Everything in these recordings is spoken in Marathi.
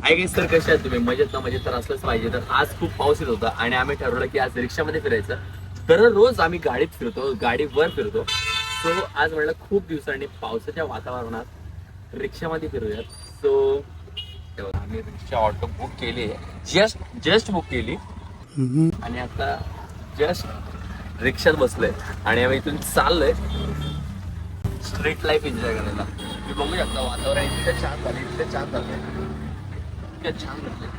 आय गेस सर कसे आहेत तुम्ही? मजेत ना? मजेत तर असलंच पाहिजे. तर आज खूप पाऊस येत होता आणि आम्ही ठरवलं की आज रिक्षामध्ये फिरायचं. दररोज आम्ही गाडीत फिरतो, गाडीवर फिरतो. सो आज म्हणलं खूप दिवसांनी पावसाच्या वातावरणात रिक्षामध्ये फिरूयात. सो आम्ही रिक्षा ऑटो बुक केली आहे, जस्ट बुक केली आणि आता जस्ट रिक्षात बसलोय आणि आम्ही इथून चाललोय स्ट्रीट लाईफ एन्जॉय करायला. तुम्ही बघू शकता वातावरण इतकं छान झालं, इतकं छान झालंय, इतकं छान झालंय.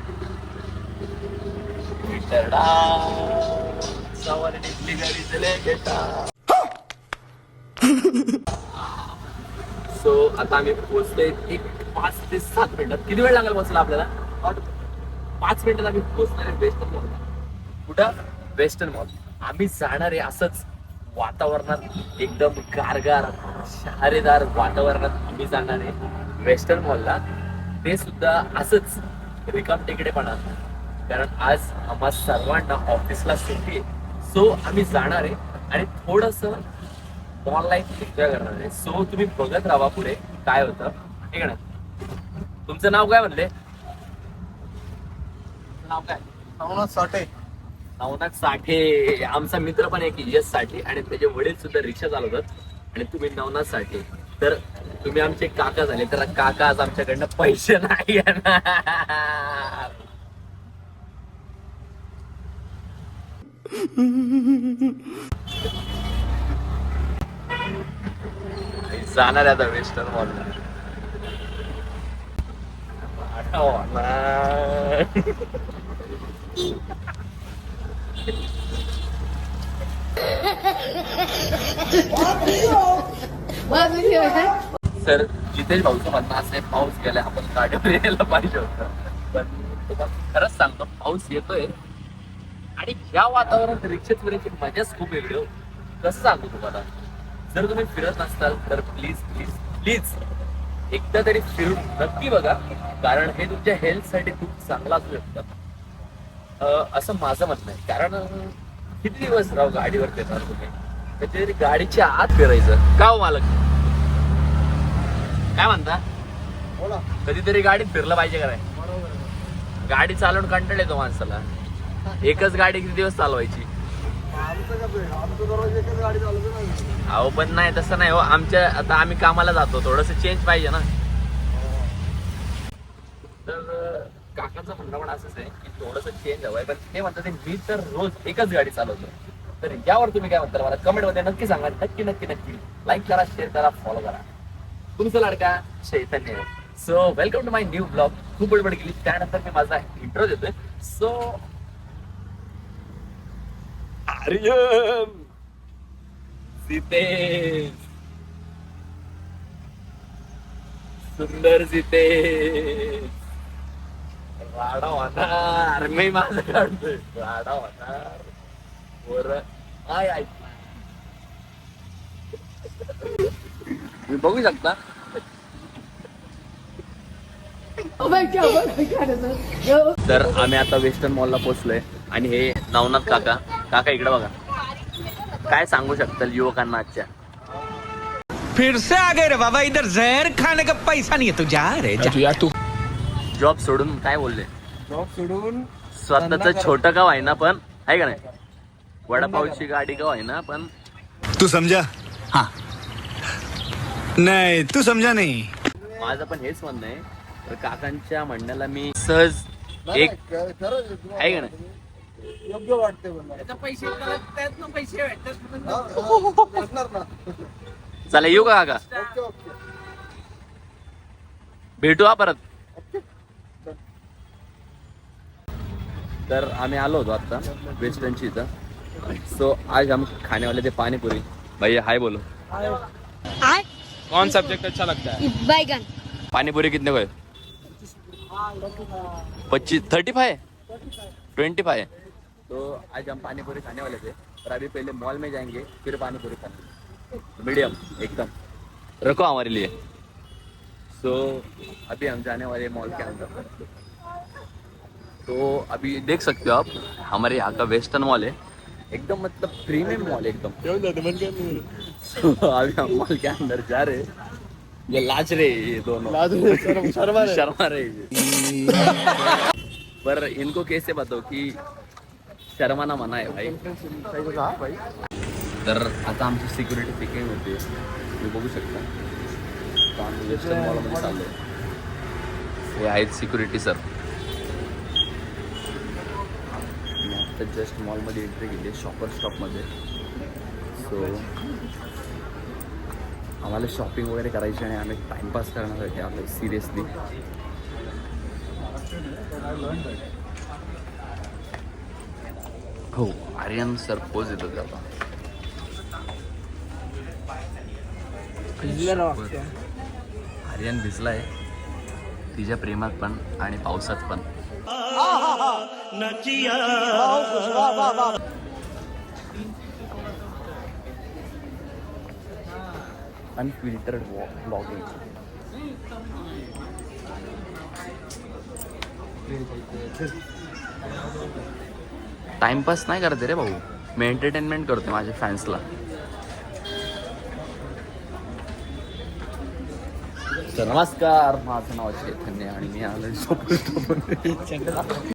सवारी निघली गाडी चले बेटा. सो आता आम्ही पोहोचतोय एक 5 ते 7 मिनिटात. किती वेळ लागेल पोहोचला आपल्याला? 5 मिनिटात आम्ही पोहोचणार आहे वेस्टर्न मॉलला. कुठं? Western mall. आम्ही जाणार आहे असंच वातावरणात, एकदम गारगार शहारेदार वातावरणात आम्ही जाणार आहे वेस्टर्न मॉलला. ते सुद्धा असंच रिकाम टेकडेपणा, कारण आज आम्हा सर्वांना ऑफिसला सुट्टी आहे. सो आम्ही जाणार आहे आणि थोडंसं मॉल लाईफ एन्जॉय करणार आहे. सो तुम्ही बघत राहा पुढे काय होतं. ठीक आहे ना? तुमचं नाव काय म्हणले? नाव काय? नवनाथ साठे. नवनाथ साठे. आमचा मित्र पण एक यश साठे आणि त्याचे वडील सुद्धा रिक्षा चालवतात. आणि तुम्ही नवनाथ साठे, तर तुम्ही आमचे काका झाले. तर काका आज आमच्याकडनं पैसे नाही येणार. जाणार आहे आता वेस्टर्न मॉलला. सर जितेश भाऊचं म्हणणं असं आहे, पाऊस गेलाय, आपण गाडीवर यायला पाहिजे होतं. पण तुम्हाला खरंच सांगतो, पाऊस येतोय आणि ह्या वातावरणात रिक्षेत फिरायची मजाच खूप वेगळी हो. कसं सांगतो तुम्हाला? जर तुम्ही फिरत नसताल तर प्लीज प्लीज प्लीज एकदा तरी फिरून नक्की बघा, कारण हे तुमच्या हेल्थसाठी खूप चांगलं असू शकतं असं माझं म्हणणं आहे. कारण किती दिवस राव गाडीवर फिरणार तुम्ही? कधीतरी गाडीच्या आत फिरायचं. का हो मालक, काय म्हणता? बोला. कधीतरी गाडीत फिरलं पाहिजे का नाही? बरोबर. गाडी चालवून कंटाळा येतो माणसाला. एकच गाडी किती दिवस चालवायची? आमचं दररोज एकच गाडी चालवतो ना. अहो पण नाही, तसं नाही हो. आता आम्ही कामाला जातो, थोडस चेंज पाहिजे ना. तर काकांचं म्हणणं पण असंच आहे की थोडंसं चेंज हवंय. पण ते म्हणतात मी तर रोज एकच गाडी चालवतो. तर यावर तुम्ही काय म्हणता मला कमेंट मध्ये नक्की सांगा. नक्की नक्की नक्की लाईक करा, शेअर करा, फॉलो करा. तुमचं लाडका Chaitanya. So welcome to my new blog. खूप बडबड केली, त्यानंतर मी माझा इंट्रो देतोय. सो आर्यन, सीतेश, सुंदर सीतेश, राडा होणार. मी माझं काढतोय राडा होणार. तुम्ही बघू शकता. तर आम्ही आता वेस्टर्न मॉलला पोहोचलोय आणि हे नवनाथ काका. काका इकडे बघा, काय सांगू शकताल युवकांना आजच्या? फिर से आ गए रे बाबा, इधर जहर खाने का पैसा नहीं है, तू जा रे जा. तू जॉब सोडून काय बोलले? जॉब सोडून स्वतःच छोटं गाव आहे ना, पण आहे का नाही? वडापावची गाडी गाव आहे ना, पण तू समझा? हाँ. नहीं तू समझा नहीं. माझं पण हेच म्हणणं आहे. तर काकांच्या म्हणण्याला मी सहज एक आहे का नाही योग्य वाटते. पैसे भेटणार ना. चला येऊ का काका? Okay okay. भेटू हा परत. तर आम्ही आलो होतो आता वेस्टर्नची इथं. सो आज हम खाने वाले थे पानीपुरी. भैया हाय बोलो. कौन सब्जेक्ट अच्छा लगता है? बैगन. पानीपुरी कितने को है? 35 25. तो आज हम पानीपुरी खाने वाले थे, पर अभी पहले मॉल में जाएंगे फिर पानीपुरी खाने. मीडियम एकदम रखो हमारे लिए. सो अभी हम जाने वाले मॉल के अंदर. तो अभी देख सकते हो आप, हमारे यहाँ का वेस्टर्न मॉल है. एकदम मतलब प्रीमियम मॉल एकदम. अभी हम मॉल के अंदर जा रहे हैं. ये लाज रहे ये दोनों, शर्मा शर्मा रहे ये. पर इनको कैसे बताओ की शर्माना मना आहे भाई. तर आता आमची सिक्युरिटी चेकिंग होते, तुम्ही बघू शकता. आता आम्ही वेस्टर्न मॉलमध्ये चाललो. हे आहेत सिक्युरिटी सर. मी आता जस्ट मॉलमध्ये एंट्री केली आहे शॉपर स्टॉपमध्ये. सो आम्हाला शॉपिंग वगैरे करायची आणि आम्ही टाइमपास करण्यासाठी आलो सिरियसली. हो आर्यन सर पोज येतो ते आता. आर्यन भिजलाय तिच्या प्रेमात पण आणि पावसात पण. Unfiltered blogging. टाइमपास नाही करते रे भाऊ, मी एंटरटेनमेंट करते माझ्या फॅन्सला. तर नमस्कार, माझं नाव चैतन्य आणि मी आलो